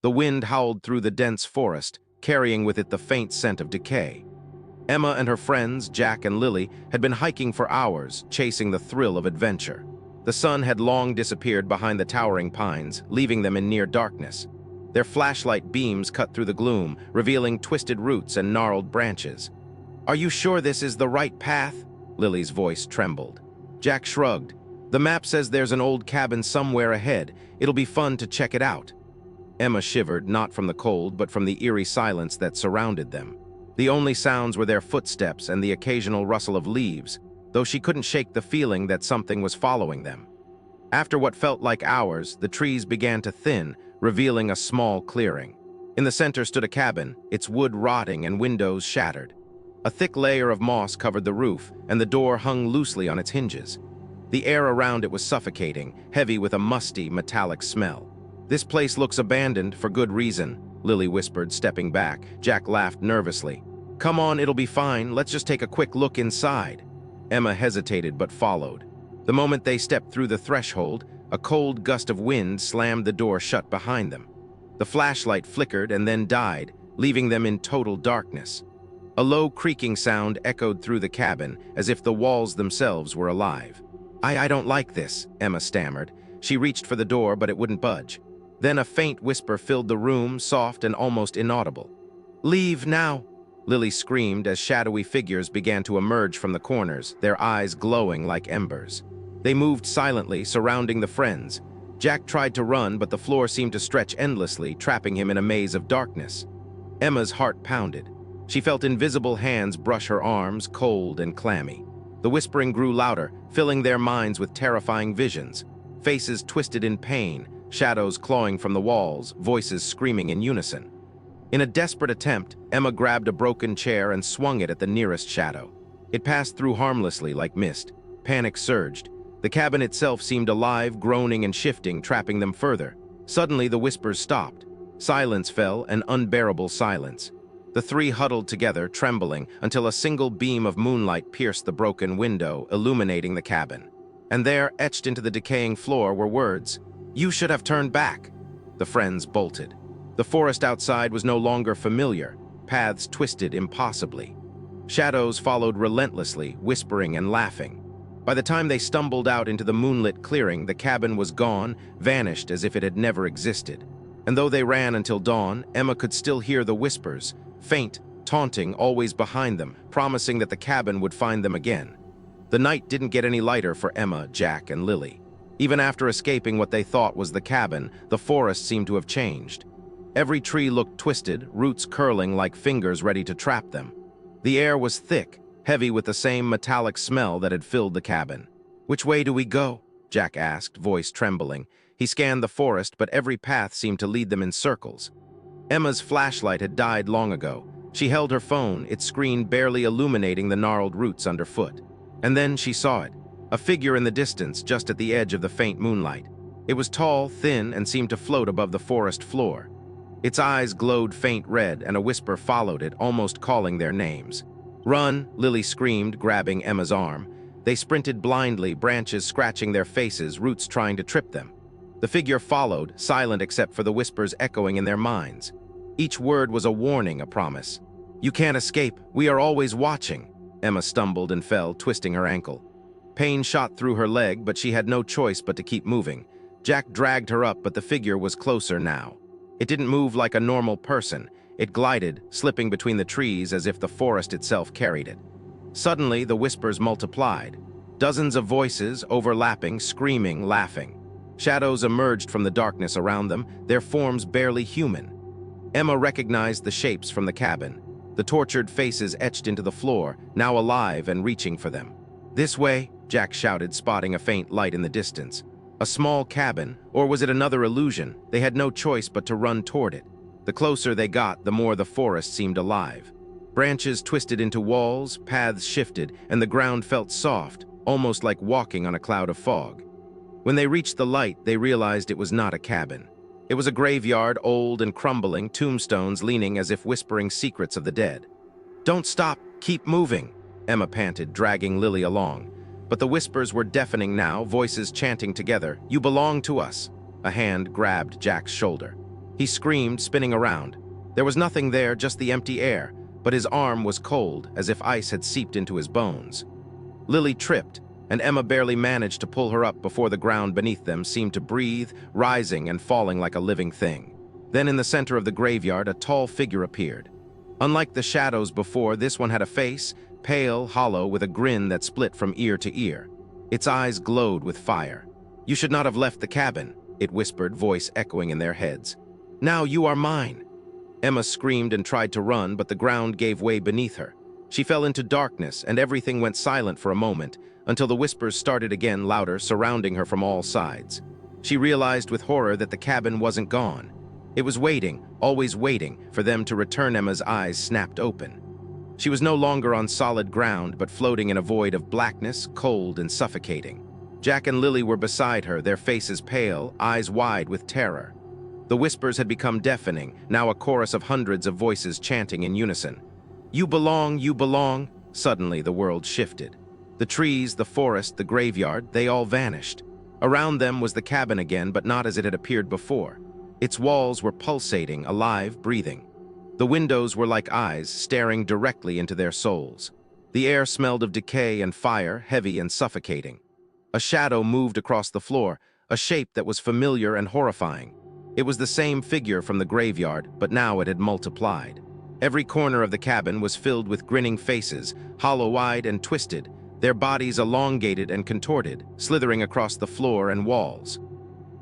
The wind howled through the dense forest, carrying with it the faint scent of decay. Emma and her friends, Jack and Lily, had been hiking for hours, chasing the thrill of adventure. The sun had long disappeared behind the towering pines, leaving them in near darkness. Their flashlight beams cut through the gloom, revealing twisted roots and gnarled branches. "Are you sure this is the right path?" Lily's voice trembled. Jack shrugged. "The map says there's an old cabin somewhere ahead. It'll be fun to check it out." Emma shivered, not from the cold, but from the eerie silence that surrounded them. The only sounds were their footsteps and the occasional rustle of leaves, though she couldn't shake the feeling that something was following them. After what felt like hours, the trees began to thin, revealing a small clearing. In the center stood a cabin, its wood rotting and windows shattered. A thick layer of moss covered the roof, and the door hung loosely on its hinges. The air around it was suffocating, heavy with a musty, metallic smell. "This place looks abandoned for good reason," Lily whispered, stepping back. Jack laughed nervously. "Come on, it'll be fine. Let's just take a quick look inside." Emma hesitated but followed. The moment they stepped through the threshold, a cold gust of wind slammed the door shut behind them. The flashlight flickered and then died, leaving them in total darkness. A low creaking sound echoed through the cabin, as if the walls themselves were alive. I don't like this," Emma stammered. She reached for the door, but it wouldn't budge. Then a faint whisper filled the room, soft and almost inaudible. "Leave now!" Lily screamed as shadowy figures began to emerge from the corners, their eyes glowing like embers. They moved silently, surrounding the friends. Jack tried to run, but the floor seemed to stretch endlessly, trapping him in a maze of darkness. Emma's heart pounded. She felt invisible hands brush her arms, cold and clammy. The whispering grew louder, filling their minds with terrifying visions. Faces twisted in pain, shadows clawing from the walls, voices screaming in unison. In a desperate attempt, Emma grabbed a broken chair and swung it at the nearest shadow. It passed through harmlessly like mist. Panic surged. The cabin itself seemed alive, groaning and shifting, trapping them further. Suddenly, the whispers stopped. Silence fell, an unbearable silence. The three huddled together, trembling, until a single beam of moonlight pierced the broken window, illuminating the cabin. And there, etched into the decaying floor, were words, "You should have turned back." The friends bolted. The forest outside was no longer familiar, paths twisted impossibly. Shadows followed relentlessly, whispering and laughing. By the time they stumbled out into the moonlit clearing, the cabin was gone, vanished as if it had never existed. And though they ran until dawn, Emma could still hear the whispers, faint, taunting, always behind them, promising that the cabin would find them again. The night didn't get any lighter for Emma, Jack, and Lily. Even after escaping what they thought was the cabin, the forest seemed to have changed. Every tree looked twisted, roots curling like fingers ready to trap them. The air was thick, heavy with the same metallic smell that had filled the cabin. "Which way do we go?" Jack asked, voice trembling. He scanned the forest, but every path seemed to lead them in circles. Emma's flashlight had died long ago. She held her phone, its screen barely illuminating the gnarled roots underfoot. And then she saw it, a figure in the distance just at the edge of the faint moonlight. It was tall, thin, and seemed to float above the forest floor. Its eyes glowed faint red, and a whisper followed it, almost calling their names. "Run!" Lily screamed, grabbing Emma's arm. They sprinted blindly, branches scratching their faces, roots trying to trip them. The figure followed, silent except for the whispers echoing in their minds. Each word was a warning, a promise. "You can't escape. We are always watching." Emma stumbled and fell, twisting her ankle. Pain shot through her leg, but she had no choice but to keep moving. Jack dragged her up, but the figure was closer now. It didn't move like a normal person. It glided, slipping between the trees as if the forest itself carried it. Suddenly, the whispers multiplied. Dozens of voices, overlapping, screaming, laughing. Shadows emerged from the darkness around them, their forms barely human. Emma recognized the shapes from the cabin. The tortured faces etched into the floor, now alive and reaching for them. "This way," Jack shouted, spotting a faint light in the distance. A small cabin, or was it another illusion? They had no choice but to run toward it. The closer they got, the more the forest seemed alive. Branches twisted into walls, paths shifted, and the ground felt soft, almost like walking on a cloud of fog. When they reached the light, they realized it was not a cabin. It was a graveyard, old and crumbling, tombstones leaning as if whispering secrets of the dead. "Don't stop, keep moving," Emma panted, dragging Lily along. But the whispers were deafening now, voices chanting together, "You belong to us." A hand grabbed Jack's shoulder. He screamed, spinning around. There was nothing there, just the empty air, but his arm was cold, as if ice had seeped into his bones. Lily tripped, and Emma barely managed to pull her up before the ground beneath them seemed to breathe, rising and falling like a living thing. Then in the center of the graveyard, a tall figure appeared. Unlike the shadows before, this one had a face, pale, hollow, with a grin that split from ear to ear. Its eyes glowed with fire. "You should not have left the cabin," it whispered, voice echoing in their heads. "Now you are mine." Emma screamed and tried to run, but the ground gave way beneath her. She fell into darkness, and everything went silent for a moment, until the whispers started again, louder, surrounding her from all sides. She realized with horror that the cabin wasn't gone. It was waiting, always waiting, for them to return. Emma's eyes snapped open. She was no longer on solid ground, but floating in a void of blackness, cold and suffocating. Jack and Lily were beside her, their faces pale, eyes wide with terror. The whispers had become deafening, now a chorus of hundreds of voices chanting in unison. "You belong, you belong." Suddenly the world shifted. The trees, the forest, the graveyard, they all vanished. Around them was the cabin again, but not as it had appeared before. Its walls were pulsating, alive, breathing. The windows were like eyes, staring directly into their souls. The air smelled of decay and fire, heavy and suffocating. A shadow moved across the floor, a shape that was familiar and horrifying. It was the same figure from the graveyard, but now it had multiplied. Every corner of the cabin was filled with grinning faces, hollow-eyed and twisted, their bodies elongated and contorted, slithering across the floor and walls.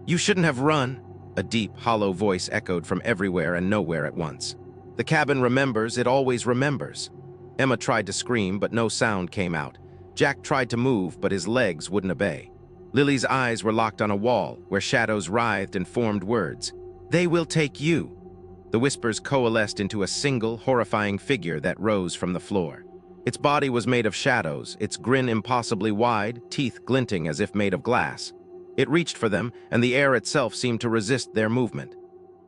"You shouldn't have run," a deep, hollow voice echoed from everywhere and nowhere at once. "The cabin remembers, it always remembers." Emma tried to scream, but no sound came out. Jack tried to move, but his legs wouldn't obey. Lily's eyes were locked on a wall, where shadows writhed and formed words. "They will take you." The whispers coalesced into a single, horrifying figure that rose from the floor. Its body was made of shadows, its grin impossibly wide, teeth glinting as if made of glass. It reached for them, and the air itself seemed to resist their movement.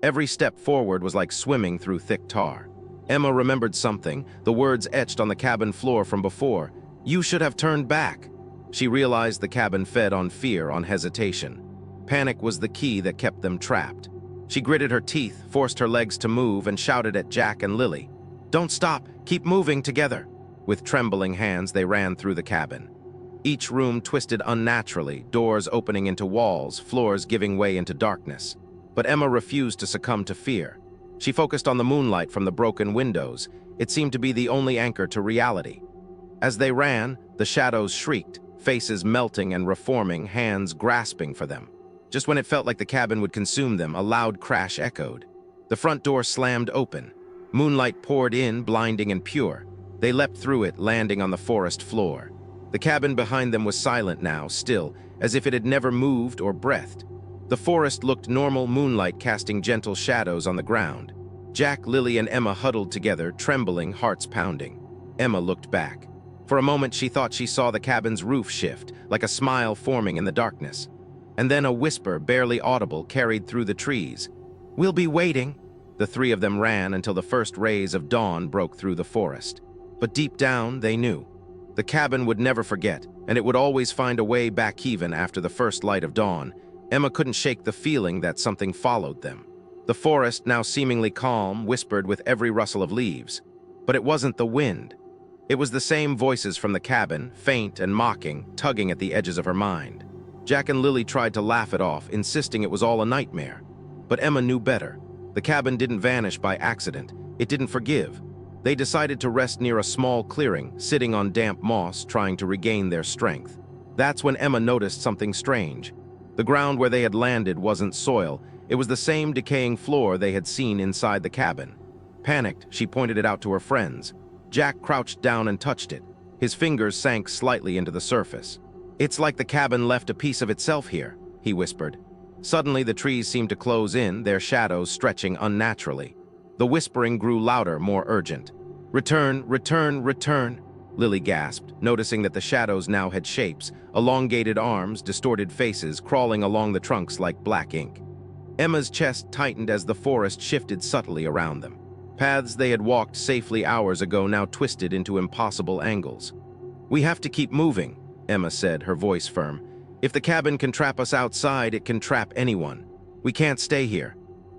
Every step forward was like swimming through thick tar. Emma remembered something, the words etched on the cabin floor from before. "You should have turned back." She realized the cabin fed on fear, on hesitation. Panic was the key that kept them trapped. She gritted her teeth, forced her legs to move, and shouted at Jack and Lily. "Don't stop, keep moving together." With trembling hands, they ran through the cabin. Each room twisted unnaturally, doors opening into walls, floors giving way into darkness. But Emma refused to succumb to fear. She focused on the moonlight from the broken windows. It seemed to be the only anchor to reality. As they ran, the shadows shrieked, faces melting and reforming, hands grasping for them. Just when it felt like the cabin would consume them, a loud crash echoed. The front door slammed open. Moonlight poured in, blinding and pure. They leapt through it, landing on the forest floor. The cabin behind them was silent now, still, as if it had never moved or breathed. The forest looked normal, moonlight casting gentle shadows on the ground. Jack, Lily, and Emma huddled together, trembling, hearts pounding. Emma looked back. For a moment she thought she saw the cabin's roof shift, like a smile forming in the darkness. And then a whisper, barely audible, carried through the trees. "We'll be waiting." The three of them ran until the first rays of dawn broke through the forest. But deep down, they knew. The cabin would never forget, and it would always find a way back even after the first light of dawn. Emma couldn't shake the feeling that something followed them. The forest, now seemingly calm, whispered with every rustle of leaves. But it wasn't the wind. It was the same voices from the cabin, faint and mocking, tugging at the edges of her mind. Jack and Lily tried to laugh it off, insisting it was all a nightmare. But Emma knew better. The cabin didn't vanish by accident. It didn't forgive. They decided to rest near a small clearing, sitting on damp moss, trying to regain their strength. That's when Emma noticed something strange. The ground where they had landed wasn't soil. It was the same decaying floor they had seen inside the cabin. Panicked, she pointed it out to her friends. Jack crouched down and touched it. His fingers sank slightly into the surface. "It's like the cabin left a piece of itself here," he whispered. Suddenly the trees seemed to close in, their shadows stretching unnaturally. The whispering grew louder, more urgent. "Return, return, return," Lily gasped, noticing that the shadows now had shapes, elongated arms, distorted faces, crawling along the trunks like black ink. Emma's chest tightened as the forest shifted subtly around them. Paths they had walked safely hours ago now twisted into impossible angles. "We have to keep moving," Emma said, her voice firm. "If the cabin can trap us outside, it can trap anyone. We can't stay here."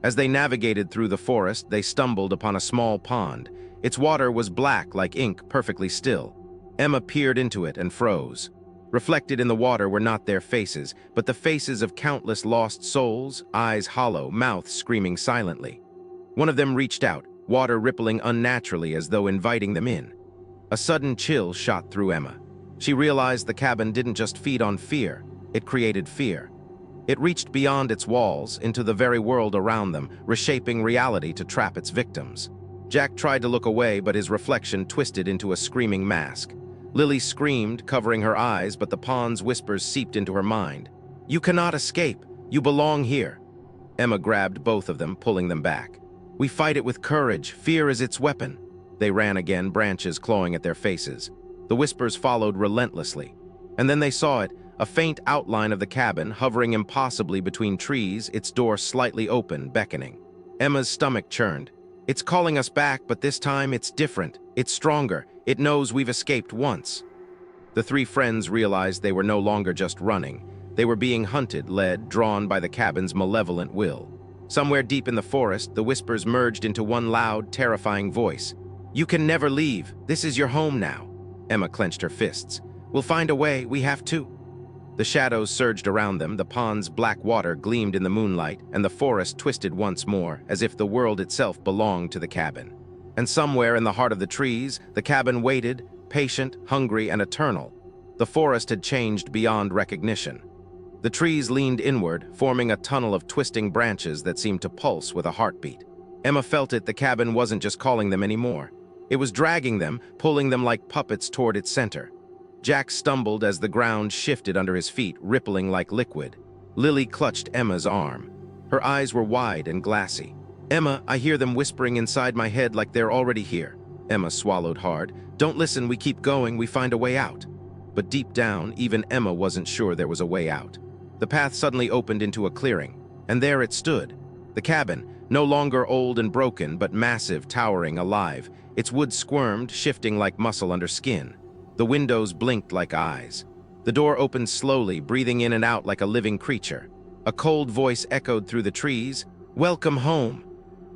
As they navigated through the forest, they stumbled upon a small pond. Its water was black like ink, perfectly still. Emma peered into it and froze. Reflected in the water were not their faces, but the faces of countless lost souls, eyes hollow, mouths screaming silently. One of them reached out, water rippling unnaturally as though inviting them in. A sudden chill shot through Emma. She realized the cabin didn't just feed on fear, it created fear. It reached beyond its walls, into the very world around them, reshaping reality to trap its victims. Jack tried to look away, but his reflection twisted into a screaming mask. Lily screamed, covering her eyes, but the pond's whispers seeped into her mind. "You cannot escape. You belong here." Emma grabbed both of them, pulling them back. "We fight it with courage. Fear is its weapon." They ran again, branches clawing at their faces. The whispers followed relentlessly. And then they saw it, a faint outline of the cabin, hovering impossibly between trees, its door slightly open, beckoning. Emma's stomach churned. "It's calling us back, but this time it's different. It's stronger. It knows we've escaped once." The three friends realized they were no longer just running. They were being hunted, led, drawn by the cabin's malevolent will. Somewhere deep in the forest, the whispers merged into one loud, terrifying voice. "You can never leave. This is your home now." Emma clenched her fists. "We'll find a way. We have to." The shadows surged around them, the pond's black water gleamed in the moonlight, and the forest twisted once more, as if the world itself belonged to the cabin. And somewhere in the heart of the trees, the cabin waited, patient, hungry, and eternal. The forest had changed beyond recognition. The trees leaned inward, forming a tunnel of twisting branches that seemed to pulse with a heartbeat. Emma felt it, the cabin wasn't just calling them anymore. It was dragging them, pulling them like puppets toward its center. Jack stumbled as the ground shifted under his feet, rippling like liquid. Lily clutched Emma's arm. Her eyes were wide and glassy. "Emma, I hear them whispering inside my head like they're already here." Emma swallowed hard. "Don't listen, we keep going, we find a way out." But deep down, even Emma wasn't sure there was a way out. The path suddenly opened into a clearing, and there it stood. The cabin, no longer old and broken, but massive, towering, alive. Its wood squirmed, shifting like muscle under skin. The windows blinked like eyes. The door opened slowly, breathing in and out like a living creature. A cold voice echoed through the trees. "Welcome home."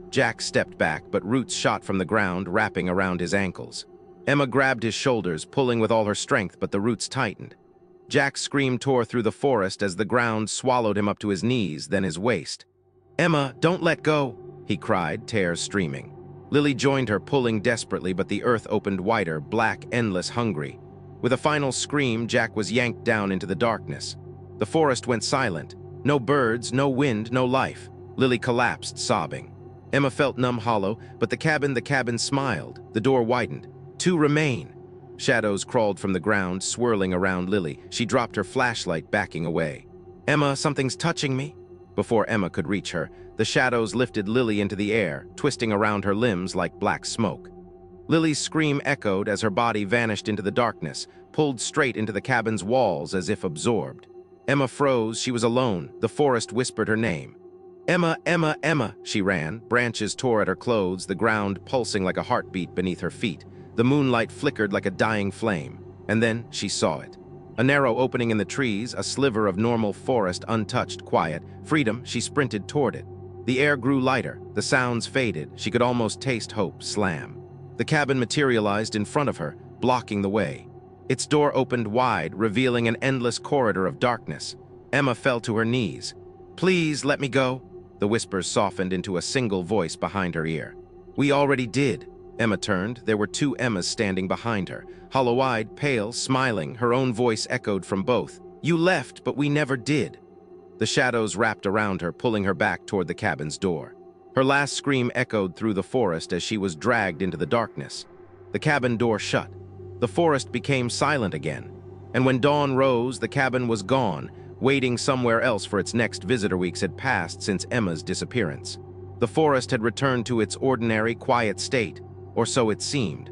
Jack stepped back, but roots shot from the ground, wrapping around his ankles. Emma grabbed his shoulders, pulling with all her strength, but the roots tightened. Jack's scream tore through the forest as the ground swallowed him up to his knees, then his waist. "Emma, don't let go," he cried, tears streaming. Lily joined her, pulling desperately, but the earth opened wider, black, endless, hungry. With a final scream, Jack was yanked down into the darkness. The forest went silent. No birds, no wind, no life. Lily collapsed, sobbing. Emma felt numb, hollow, but the cabin smiled. The door widened. "Two remain." Shadows crawled from the ground, swirling around Lily. She dropped her flashlight, backing away. "Emma, something's touching me." Before Emma could reach her, the shadows lifted Lily into the air, twisting around her limbs like black smoke. Lily's scream echoed as her body vanished into the darkness, pulled straight into the cabin's walls as if absorbed. Emma froze. She was alone. The forest whispered her name. "Emma, Emma, Emma," she ran. Branches tore at her clothes, the ground pulsing like a heartbeat beneath her feet. The moonlight flickered like a dying flame. And then she saw it. A narrow opening in the trees, a sliver of normal forest, untouched, quiet. Freedom, she sprinted toward it. The air grew lighter. The sounds faded. She could almost taste hope. Slam. The cabin materialized in front of her, blocking the way. Its door opened wide, revealing an endless corridor of darkness. Emma fell to her knees. "Please, let me go." The whispers softened into a single voice behind her ear. "We already did." Emma turned. There were two Emmas standing behind her. Hollow-eyed, pale, smiling, her own voice echoed from both. "You left, but we never did." The shadows wrapped around her, pulling her back toward the cabin's door. Her last scream echoed through the forest as she was dragged into the darkness. The cabin door shut. The forest became silent again. And when dawn rose, the cabin was gone, waiting somewhere else for its next visitor. Weeks had passed since Emma's disappearance. The forest had returned to its ordinary, quiet state, or so it seemed.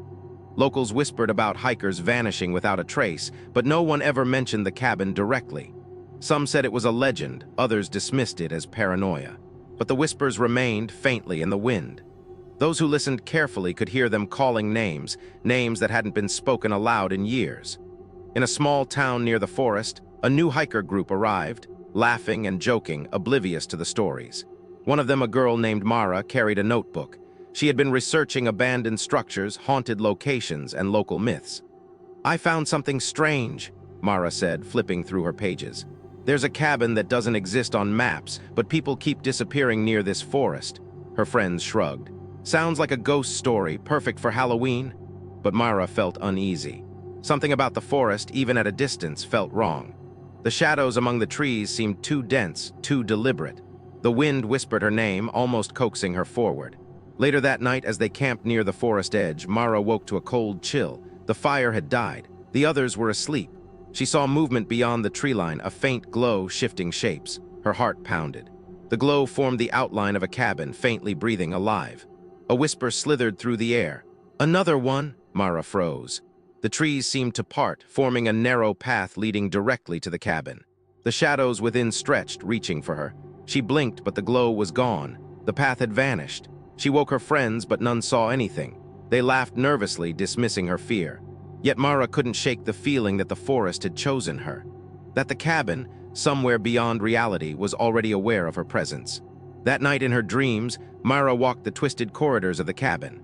Locals whispered about hikers vanishing without a trace, but no one ever mentioned the cabin directly. Some said it was a legend, others dismissed it as paranoia. But the whispers remained faintly in the wind. Those who listened carefully could hear them calling names, names that hadn't been spoken aloud in years. In a small town near the forest, a new hiker group arrived, laughing and joking, oblivious to the stories. One of them, a girl named Mara, carried a notebook. She had been researching abandoned structures, haunted locations, and local myths. "I found something strange," Mara said, flipping through her pages. "There's a cabin that doesn't exist on maps, but people keep disappearing near this forest." Her friends shrugged. "Sounds like a ghost story, perfect for Halloween." But Mara felt uneasy. Something about the forest, even at a distance, felt wrong. The shadows among the trees seemed too dense, too deliberate. The wind whispered her name, almost coaxing her forward. Later that night, as they camped near the forest edge, Mara woke to a cold chill. The fire had died. The others were asleep. She saw movement beyond the tree line, a faint glow shifting shapes. Her heart pounded. The glow formed the outline of a cabin, faintly breathing, alive. A whisper slithered through the air. "Another one!" Mara froze. The trees seemed to part, forming a narrow path leading directly to the cabin. The shadows within stretched, reaching for her. She blinked, but the glow was gone. The path had vanished. She woke her friends, but none saw anything. They laughed nervously, dismissing her fear. Yet Mara couldn't shake the feeling that the forest had chosen her. That the cabin, somewhere beyond reality, was already aware of her presence. That night in her dreams, Mara walked the twisted corridors of the cabin.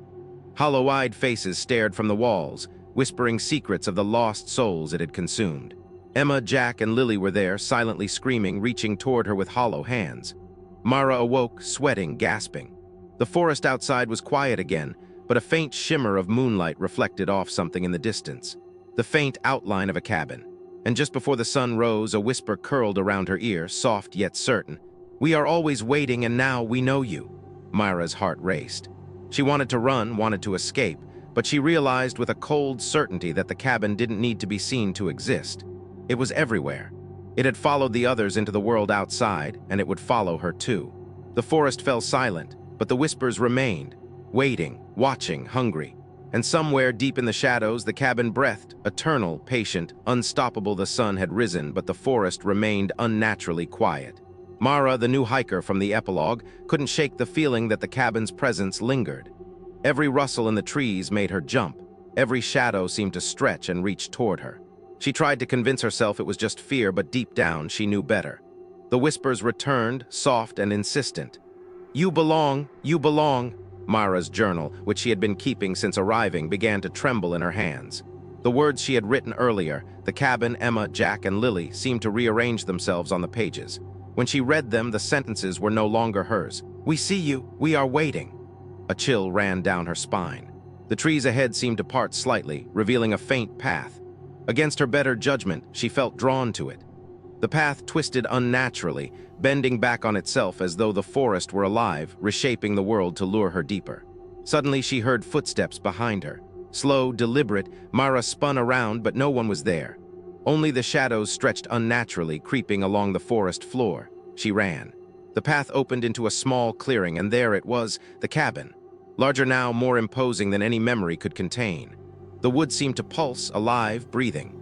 Hollow-eyed faces stared from the walls, whispering secrets of the lost souls it had consumed. Emma, Jack, and Lily were there, silently screaming, reaching toward her with hollow hands. Mara awoke, sweating, gasping. The forest outside was quiet again, but a faint shimmer of moonlight reflected off something in the distance. The faint outline of a cabin. And just before the sun rose, a whisper curled around her ear, soft yet certain. "We are always waiting, and now we know you." Mara's heart raced. She wanted to run, wanted to escape, but she realized with a cold certainty that the cabin didn't need to be seen to exist. It was everywhere. It had followed the others into the world outside, and it would follow her too. The forest fell silent, but the whispers remained, waiting, watching, hungry. And somewhere deep in the shadows, the cabin breathed, eternal, patient, unstoppable. The sun had risen, but the forest remained unnaturally quiet. Mara, the new hiker from the epilogue, couldn't shake the feeling that the cabin's presence lingered. Every rustle in the trees made her jump. Every shadow seemed to stretch and reach toward her. She tried to convince herself it was just fear, but deep down she knew better. The whispers returned, soft and insistent. "You belong, you belong." Mara's journal, which she had been keeping since arriving, began to tremble in her hands. The words she had written earlier, the cabin, Emma, Jack, and Lily, seemed to rearrange themselves on the pages. When she read them, the sentences were no longer hers. "We see you, we are waiting." A chill ran down her spine. The trees ahead seemed to part slightly, revealing a faint path. Against her better judgment, she felt drawn to it. The path twisted unnaturally, bending back on itself as though the forest were alive, reshaping the world to lure her deeper. Suddenly she heard footsteps behind her. Slow, deliberate, Mara spun around, but no one was there. Only the shadows stretched unnaturally, creeping along the forest floor. She ran. The path opened into a small clearing, and there it was, the cabin. Larger now, more imposing than any memory could contain. The wood seemed to pulse, alive, breathing.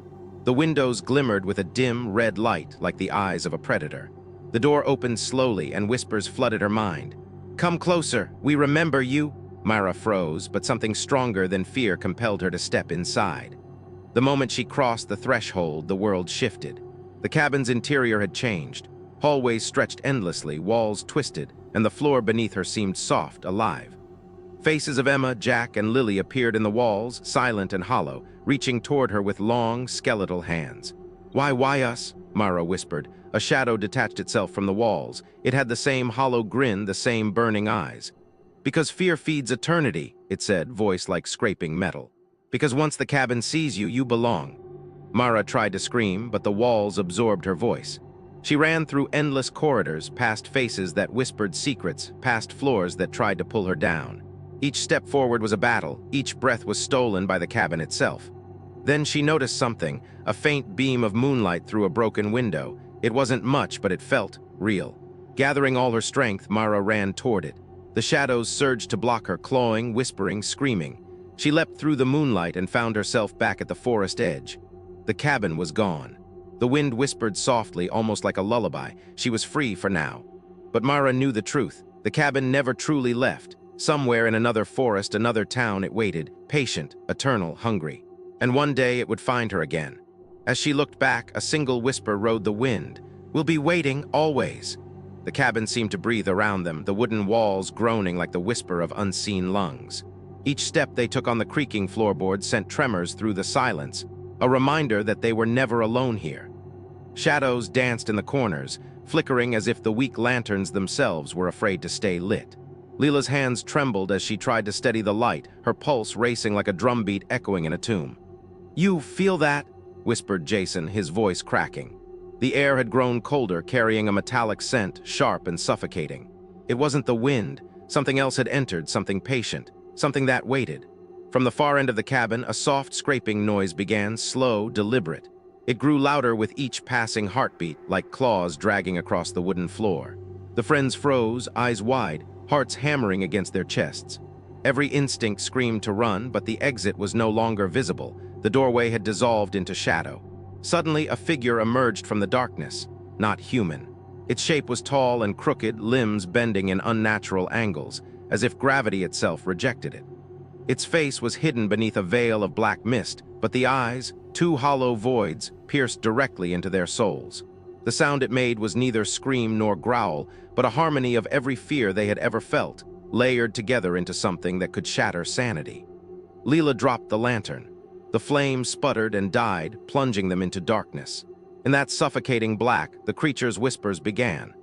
The windows glimmered with a dim, red light, like the eyes of a predator. The door opened slowly, and whispers flooded her mind. "Come closer, we remember you." Mara froze, but something stronger than fear compelled her to step inside. The moment she crossed the threshold, the world shifted. The cabin's interior had changed. Hallways stretched endlessly, walls twisted, and the floor beneath her seemed soft, alive. Faces of Emma, Jack, and Lily appeared in the walls, silent and hollow, reaching toward her with long, skeletal hands. Why us?" Mara whispered. A shadow detached itself from the walls. It had the same hollow grin, the same burning eyes. "Because fear feeds eternity," it said, voice like scraping metal. "Because once the cabin sees you, you belong." Mara tried to scream, but the walls absorbed her voice. She ran through endless corridors, past faces that whispered secrets, past floors that tried to pull her down. Each step forward was a battle, each breath was stolen by the cabin itself. Then she noticed something, a faint beam of moonlight through a broken window. It wasn't much, but it felt real. Gathering all her strength, Mara ran toward it. The shadows surged to block her, clawing, whispering, screaming. She leapt through the moonlight and found herself back at the forest edge. The cabin was gone. The wind whispered softly, almost like a lullaby. She was free for now. But Mara knew the truth. The cabin never truly left. Somewhere in another forest, another town, it waited, patient, eternal, hungry. And one day it would find her again. As she looked back, a single whisper rode the wind. "We'll be waiting, always." The cabin seemed to breathe around them, the wooden walls groaning like the whisper of unseen lungs. Each step they took on the creaking floorboard sent tremors through the silence, a reminder that they were never alone here. Shadows danced in the corners, flickering as if the weak lanterns themselves were afraid to stay lit. Leela's hands trembled as she tried to steady the light, her pulse racing like a drumbeat echoing in a tomb. "You feel that?" whispered Jason, his voice cracking. The air had grown colder, carrying a metallic scent, sharp and suffocating. It wasn't the wind. Something else had entered, something patient, something that waited. From the far end of the cabin, a soft scraping noise began, slow, deliberate. It grew louder with each passing heartbeat, like claws dragging across the wooden floor. The friends froze, eyes wide, hearts hammering against their chests. Every instinct screamed to run, but the exit was no longer visible. The doorway had dissolved into shadow. Suddenly, a figure emerged from the darkness, not human. Its shape was tall and crooked, limbs bending in unnatural angles, as if gravity itself rejected it. Its face was hidden beneath a veil of black mist, but the eyes, two hollow voids, pierced directly into their souls. The sound it made was neither scream nor growl, but a harmony of every fear they had ever felt, layered together into something that could shatter sanity. Leela dropped the lantern. The flame sputtered and died, plunging them into darkness. In that suffocating black, the creature's whispers began.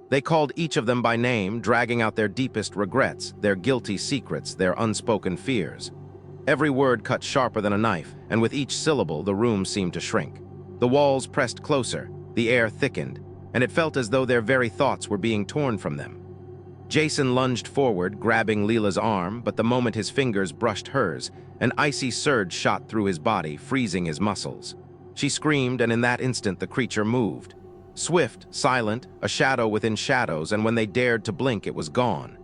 They called each of them by name, dragging out their deepest regrets, their guilty secrets, their unspoken fears. Every word cut sharper than a knife, and with each syllable, the room seemed to shrink. The walls pressed closer, the air thickened, and it felt as though their very thoughts were being torn from them. Jason lunged forward, grabbing Leela's arm, but the moment his fingers brushed hers, an icy surge shot through his body, freezing his muscles. She screamed, and in that instant the creature moved. Swift, silent, a shadow within shadows, and when they dared to blink, it was gone.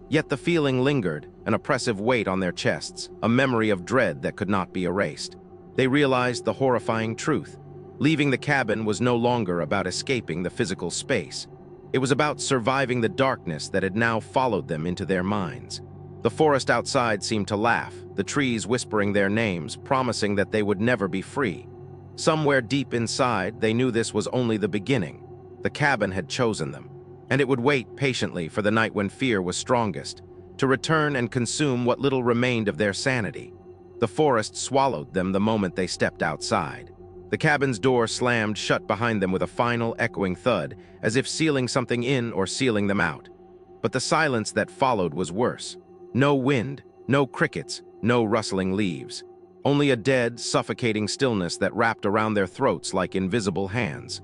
Yet the feeling lingered, an oppressive weight on their chests, a memory of dread that could not be erased. They realized the horrifying truth. Leaving the cabin was no longer about escaping the physical space. It was about surviving the darkness that had now followed them into their minds. The forest outside seemed to laugh, the trees whispering their names, promising that they would never be free. Somewhere deep inside, they knew this was only the beginning. The cabin had chosen them, and it would wait patiently for the night when fear was strongest, to return and consume what little remained of their sanity. The forest swallowed them the moment they stepped outside. The cabin's door slammed shut behind them with a final, echoing thud, as if sealing something in or sealing them out. But the silence that followed was worse. No wind, no crickets, no rustling leaves. Only a dead, suffocating stillness that wrapped around their throats like invisible hands.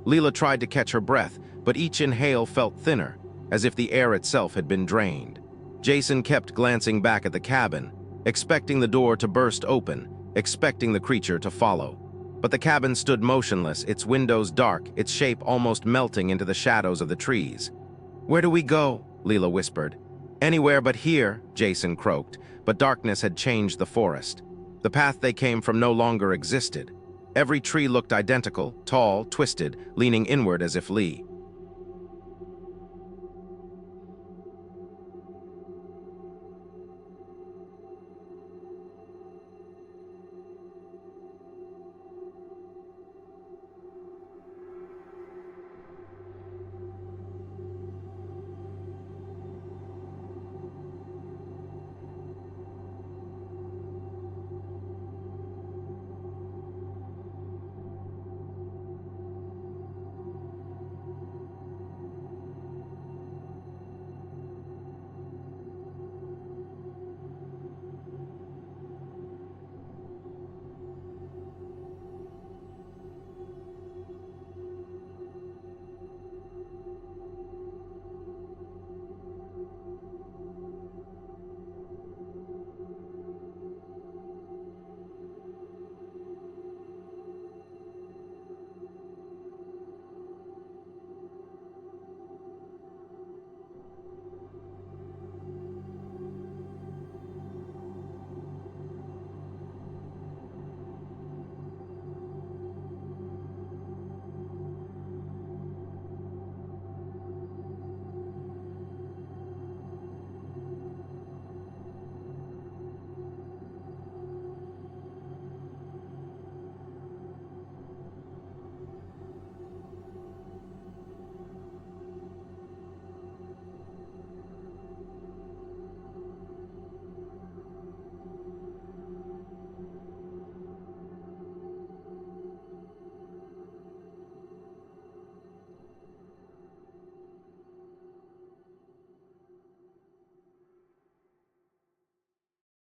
Leela tried to catch her breath, but each inhale felt thinner, as if the air itself had been drained. Jason kept glancing back at the cabin, expecting the door to burst open, expecting the creature to follow. But the cabin stood motionless, its windows dark, its shape almost melting into the shadows of the trees. "Where do we go?" Leela whispered. "Anywhere but here," Jason croaked, but darkness had changed the forest. The path they came from no longer existed. Every tree looked identical, tall, twisted, leaning inward as if Lee.